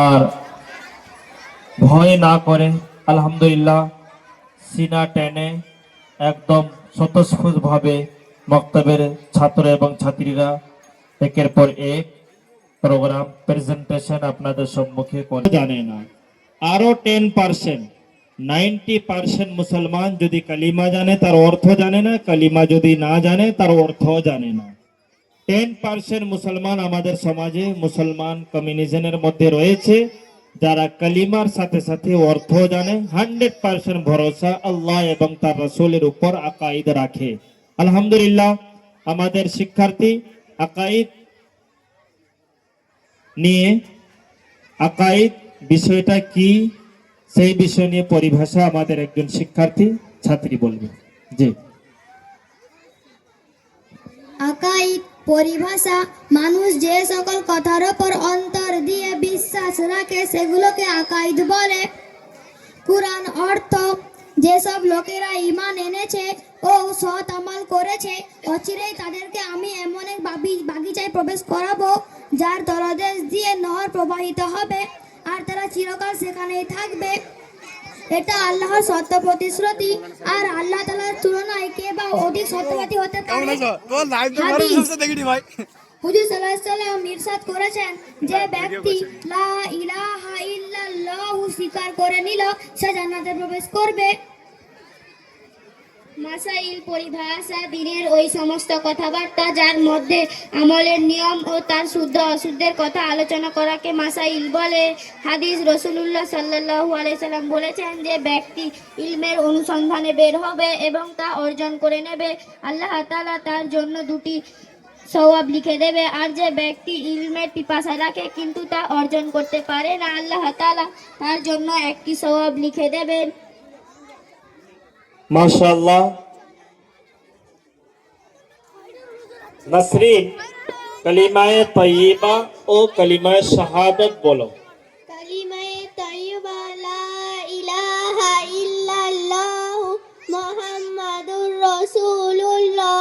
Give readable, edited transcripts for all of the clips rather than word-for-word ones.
আর ভয় না করে আলহামদুলিল্লাহ সিনা টেনে একদম স্বতঃস্ফূর্তভাবে মক্তবের ছাত্র এবং ছাত্রীরা একের পর এক প্রোগ্রাম প্রেজেন্টেশন আপনাদের সম্মুখে করে জানে না। আরো 10%, 90% মুসলমান যদি কালিমা জানে তার অর্থ জানে না, কালিমা যদি না জানে তার অর্থ জানে না। 10% মুসলমান আমাদের সমাজে মুসলমান কমিউনিজমের মধ্যে রয়েছে যারা কালিমার সাথে সাথে অর্থ জানে। 100% ভরসা আল্লাহ এবং তার রাসূলের উপর আকাইদ রাখে। আলহামদুলিল্লাহ আমাদের শিক্ষার্থী আকাইদ নিয়ে আকাইদ বিষয়টা কি সেই বিষয় নিয়ে পরিভাষা আমাদের একজন শিক্ষার্থী ছাত্রী বলবে। জি। আকাইদ পরিভাষা মানুষ যে সকল কথার উপর অন্তর দিয়ে বিশ্বাস রাখে সেগুলোকে আকাইদ বলে। কুরআন অর্থ যেসব লোকেরা ঈমান এনেছে ও সৎ আমল করেছে অচিরেই তাদেরকে আমি এমন এক বাগিচায় প্রবেশ করাবো যার তলদেশ দিয়ে নহর প্রবাহিত হবে আর তারা চিরকাল সেখানেই থাকবে। এটা আল্লাহর সত্য প্রতিশ্রুতি আর আল্লাহ তাআলার তুলনায় কে বা অধিক সত্যবাদী হতে পারে। হুজুর সাল্লাল্লাহু আলাইহি ওয়াসাল্লাম ইরশাদ করেছেন যে ব্যক্তি লা ইলাহা ইল্লাল্লাহ স্বীকার করে নিল সে জান্নাতে প্রবেশ করবে। মাসাইল পরিভাষা দ্বীনের ওই সমস্ত কথাবার্তা যার মধ্যে আমলের নিয়ম ও তার শুদ্ধ অশুদ্ধের কথা আলোচনা করাকে মাসাইল বলে। হাদিস রাসূলুল্লাহ সাল্লাল্লাহু আলাইহি সাল্লাম বলেছেন যে ব্যক্তি ইলমের অনুসন্ধানে বের হবে এবং তা অর্জন করে নেবে আল্লাহ তাআলা তার জন্য 2টি সওয়াব লিখে দেবে। আর যে ব্যক্তি ইলমের পিপাসা রাখে কিন্তু তা অর্জন করতে পারে না আল্লাহ তাআলা তার জন্য 1টি সওয়াব লিখে দেবেন। মাশাআল্লাহ। নাসরিন কালিমায়ে তাইয়্যিবা ও কালিমায়ে শাহাদাত বলো। কালিমায়ে তাইয়্যিবা লা ইলাহা ইল্লাল্লাহ মুহাম্মাদুর রাসূলুল্লাহ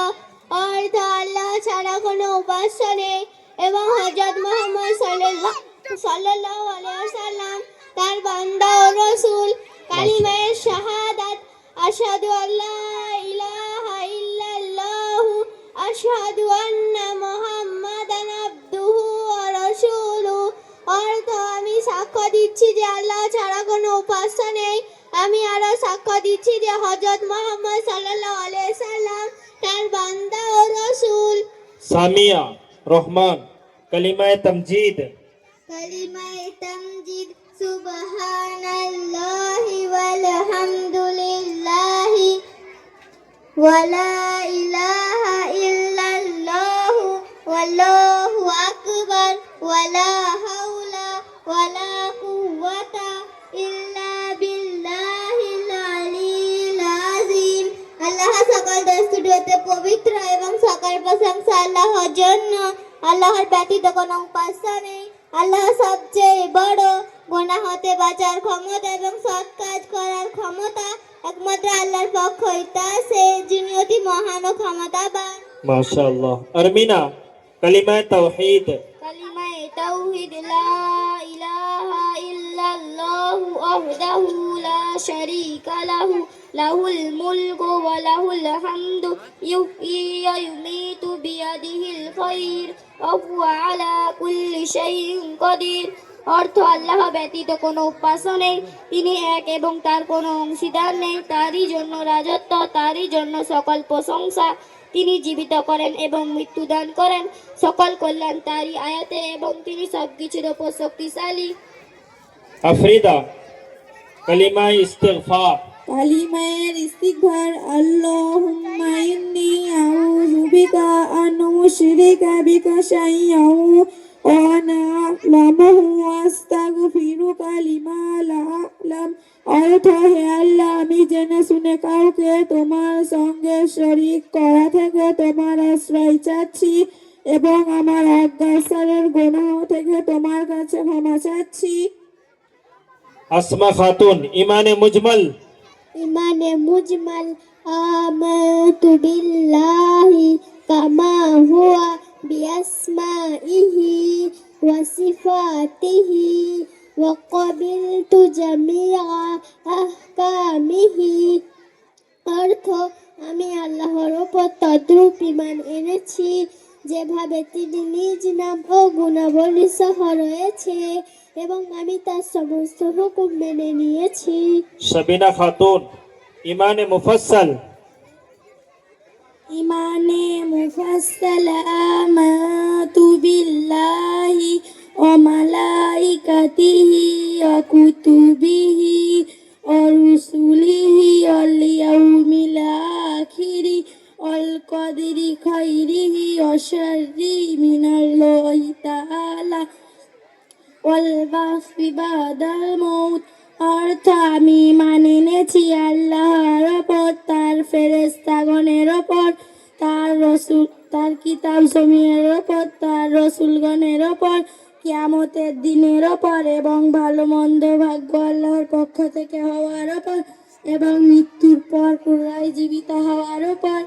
অর্থ আল্লাহ ছাড়া কোনো উপাস্য নেই এবং হযরত মুহাম্মদ সাল্লাল্লাহু আলাইহি ওয়াসাল্লাম তার বান্দা ও রাসূল। কালিমায়ে শাহাদাত আশহাদু আল্লা ইলাহা ইল্লাল্লাহ আশহাদু আন্না মুহাম্মাদান আবদুহু ওয়া রাসূলুহু অর্থ আমি সাক্ষ্য দিচ্ছি যে আল্লাহ ছাড়া কোনো উপাস্য নেই, আমি আরো সাক্ষ্য দিচ্ছি যে হযরত মুহাম্মদ সাল্লাল্লাহু আলাইহি সাল্লাম তার বান্দা ও রাসূল। সামিয়া রহমান কালিমায়ে তামজিদ। কালিমায়ে তামজিদ সুবহানাল্লাহি ওয়াল হামদুলিল্লাহি ওয়া লা ইলাহা ইল্লাল্লাহ ওয়াল্লাহু আকবার ওয়া লা হাওলা ওয়া লা কুওয়াতা ইল্লা বিল্লাহিল আলিয়্যিল আযীম। আল্লাহ সকল দস্তুরতে পবিত্র এবং সকল প্রশংসা আল্লাহর জন্য। আল্লাহর ব্যতীত কোনো উপাস্য নেই। আল্লাহ সবচেয়ে বড়। গুনাহ হতে বাঁচার ক্ষমতা এবং সৎ কাজ করার ক্ষমতা একমাত্র আল্লাহর পক্ষই আছে যিনি অতি মহান ও ক্ষমতাবান। মাশাআল্লাহ। আরমিনা কালিমায়ে তাওহীদ। কালিমায়ে তাওহীদ লা ইলাহা ইল্লাল্লাহু ওয়াহদাহু লা শারীকা লাহু লাহুল মুলকু ওয়া লাহুল হামদু ইউহয়ী ওয়া ইউমীতু বিয়াদিহিল খায়র ওয়া হুয়া আলা কুল্লি শাইইন কাদির অর্থ আল্লাহ ব্যতীত কোনো উপাস্য নেই, তিনি এক এবং তার কোনো অংশীদার নেই, তারই জন্য রাজত্ব, তারই জন্য সকল প্রশংসা। তিনি জীবিত করেন এবং মৃত্যু দান করেন, সকল কল্যাণ তারই আয়াতে এবং তিনি সবকিছুর উপর শক্তিশালী। আফরিদা কালিমায়ে ইস্তিগফার। কালিমায়ে ইস্তিগফার আল্লাহুম্মা ইন্নী আউযু বিকা আন উশরিকা বিকা শাইয়্যান ওয়া আনা আ'লামু ওয়া আস্তাগফিরুকা লিমা লা আ'লাম অর্থ হে আল্লাহ আমি জেনে শুনে কাউকে তোমার সঙ্গে শরীক করা থেকে তোমার আশ্রয় চাচ্ছি এবং আমার অজ্ঞাসারের গুনাহ থেকে তোমার কাছে ক্ষমা চাচ্ছি। আসমা খাতুন ইমানে মুজমাল। ইমানে মুজমাল আমানতু বিল্লাহি কামা হুয়া বিআসমাইহি ওয়া সিফাতিহি وقبلت جميع أحكامه অর্থ আমি আল্লাহর ওপর তদ্রূপ ঈমান এনেছি যেভাবে তিনি নিজ নাম ও গুণাবলী সহ রয়েছে এবং আমি তার সমস্ত হুকুম মেনে নিয়েছি। সাবিনা খাতুন, ইমানে মুফাসসাল। ইমানে মুফাসসাল আমাতু বিল্লাহি ওয়া মালাইকাতিহি ওয়া কুতুবিহি ওয়া রুসুলিহি ওয়াল ইয়াউমিল আখিরি ওয়াল কদরি খাইরিহি ওয়া শাররিহি মিনাল্লাহি তাআলা ওয়াল বাসি বাদাল মউত। অর্থ আমি মানে এনেছি আল্লাহর ওপর, তার ফেরেশতাগণের ওপর, তার রসুল, তার কিতাব সমূহের ওপর, তার রসুলগণের ওপর, কিয়ামতের দিনের ওপর এবং ভালো মন্দ ভাগ্য আল্লাহর পক্ষ থেকে হওয়ার ওপর এবং মৃত্যুর পর পুনরায় জীবিত হওয়ার ওপর।